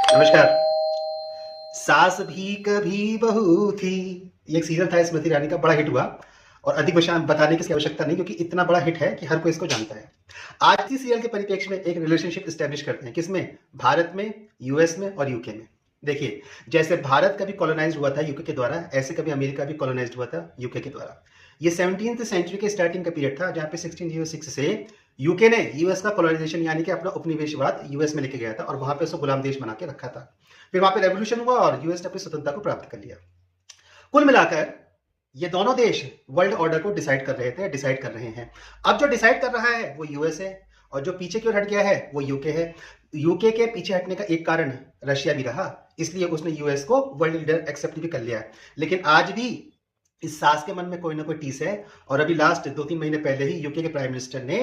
नमस्कार। सास भी कभी बहू थी, ये एक सीरियल था स्मृति ईरानी का, बड़ा हिट हुआ और अधिक विषय बताने की इसकी आवश्यकता नहीं क्योंकि इतना बड़ा हिट है कि हर कोई इसको जानता है। आज की सीरियल के परिप्रेक्ष्य में एक रिलेशनशिप एस्टेब्लिश करते हैं, किसमें? भारत में, यूएस में और यूके में। देखिए, जैसे भारत कभी कॉलोनाइज्ड हुआ था यूके के द्वारा, ऐसे कभी अमेरिका भी कॉलोनाइज्ड हुआ था यूके के द्वारा। ये 17th सेंचुरी के स्टार्टिंग का पीरियड था जहां पे 1606 से यूके ने यूएस का कॉलोनाइजेशन यानी कि अपना उपनिवेशवाद यूएस में लेके गया था और वहां पे उसको गुलाम देश बना के रखा था। फिर वहां पे रेवोल्यूशन हुआ और यूएस ने अपनी स्वतंत्रता को प्राप्त कर लिया। कुल मिलाकर ये दोनों देश वर्ल्ड ऑर्डर को डिसाइड कर रहे हैं। अब जो डिसाइड कर रहा है वो यूएस है और जो पीछे की ओर हट गया है वो यूके है। यूके के पीछे हटने का एक कारण रशिया भी रहा, इसलिए उसने यूएस को वर्ल्ड लीडर एक्सेप्ट भी कर लिया है। लेकिन आज भी इस सास के मन में कोई ना कोई टीस है और अभी लास्ट 2-3 महीने पहले ही यूके के प्राइम मिनिस्टर ने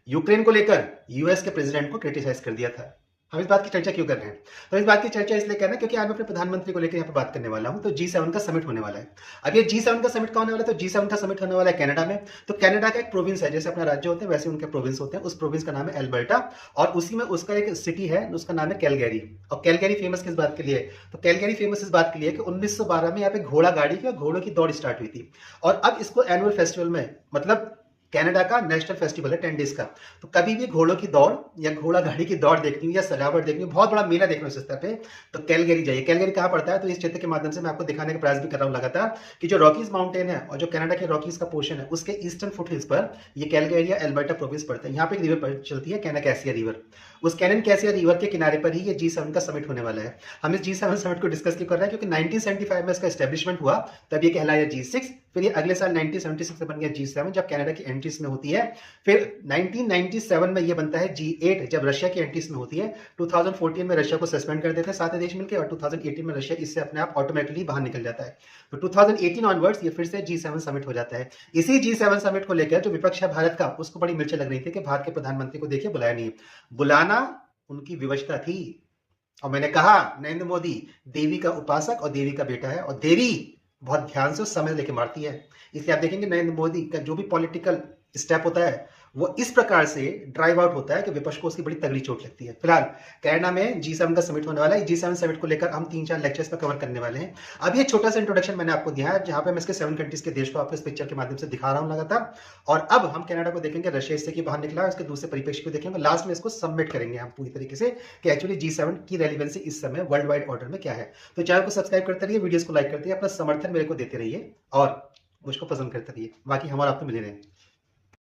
यूक्रेन को लेकर यूएस के प्रेसिडेंट को क्रिटिसाइज कर दिया था। हम इस बात की चर्चा क्यों कर रहे हैं? तो इस बात की चर्चा इसलिए कर रहे हैं क्योंकि आज मैं अपने प्रधानमंत्री को लेकर यहाँ पर बात करने वाला हूँ। तो G7 का समिट होने वाला है। अब ये G7 का समिट कहाँ होने वाला है? तो G7 का समिट होने वाला है कनाडा में। तो कनाडा का एक प्रोविंस है, जैसे अपना राज्य होते हैं वैसे उनके प्रोविंस होते हैं। उस प्रोविंस का नाम है एल्बर्टा और उसी में उसका एक सिटी है, उसका नाम है कैलगरी। और कैलगरी फेमस किस बात के लिए? तो कैलगरी फेमस इस बात के लिए कि 1912 में यहाँ पे घोड़ा गाड़ी की और घोड़ों की दौड़ स्टार्ट हुई थी और अब इसको एनुअल फेस्टिवल में, मतलब कनाडा का नेशनल फेस्टिवल है 10 डेज का। तो कभी भी घोड़ों की दौड़ या घोड़ा गाड़ी की दौड़ देखनी हो या सजावट देखनी हो, बहुत बड़ा मेला देखना हो इस स्तर पे, तो कैलगरी जाइए। कैलगरी कहाँ पड़ता है? तो इस क्षेत्र के माध्यम से मैं आपको दिखाने का प्रयास भी कर रहा हूँ लगातार कि जो रॉकीज माउंटेन है और जो कनाडा के रॉकीज का पोर्शन है उसके ईस्टर्न फुट हिल्स पर ये कैलगरी या एल्बर्टा प्रोविंस पड़ता है। यहाँ पे एक रिवर चलती है, कैना कैसिया रिवर। उस कैनन कैसिया रिवर के किनारे पर ही ये G7 का समिट होने वाला है। हम इस G7 समिट को डिस्कस क्यों कर रहे हैं? क्योंकि 1975 में इसका एस्टेब्लिशमेंट हुआ, तब ये कहलाया G6। फिर ये अगले साल 1976 से बन गया G7 जब कनाडा की एंट्री इसमें होती है। फिर 1997 में ये बनता है G8 जब रशिया की एंट्री इसमें होती है। 2014 में रशिया को सस्पेंड कर देते हैं सारे देश मिलकर और 2018 में रशिया इससे अपने आप ऑटोमेटिकली बाहर निकल जाता है। तो 2018 ऑनवर्ड्स ये फिर से G7 समिट हो जाता है। इसी G7 समिट को लेकर जो विपक्ष है भारत का, उसको बड़ी मिर्चें लग रही थी कि भारत के प्रधानमंत्री को देखिए बुलाया नहीं। बुलाना उनकी विवशता थी और मैंने कहा नरेंद्र मोदी देवी का उपासक और देवी का बेटा है और देवी बहुत ध्यान से समय लेके मारती है। इसलिए आप देखेंगे नरेंद्र मोदी का जो भी पॉलिटिकल स्टेप होता है वो इस प्रकार से ड्राइव आउट होता है कि विपक्ष को उसकी बड़ी तगड़ी चोट लगती है। फिलहाल कनाडा में G7 का समिट होने वाला है। G7 समिट को लेकर हम 3-4 लेक्चर्स पर कवर करने वाले हैं। अब ये छोटा सा इंट्रोडक्शन मैंने आपको दिया है जहां पे मैं इसके 7 कंट्रीज के देश को आपको इस पिक्चर के माध्यम से दिखा रहा हूं लगातार। और अब हम कनाडा को देखेंगे, रशिया इससे कि बाहर निकला है, उसके दूसरे परिप्रेक्ष्य को देखेंगे, लास्ट में इसको सबमिट करेंगे हम पूरी तरीके से कि एक्चुअली G7 की रेलिवेंसी इस समय वर्ल्ड वाइड ऑर्डर में क्या है। तो चैनल को सब्सक्राइब करते रहिए, वीडियोस को लाइक करते रहिए, अपना समर्थन मेरे को देते रहिए और मुझको पसंद करते रहिए। बाकी हम और आप तो मिले रहें।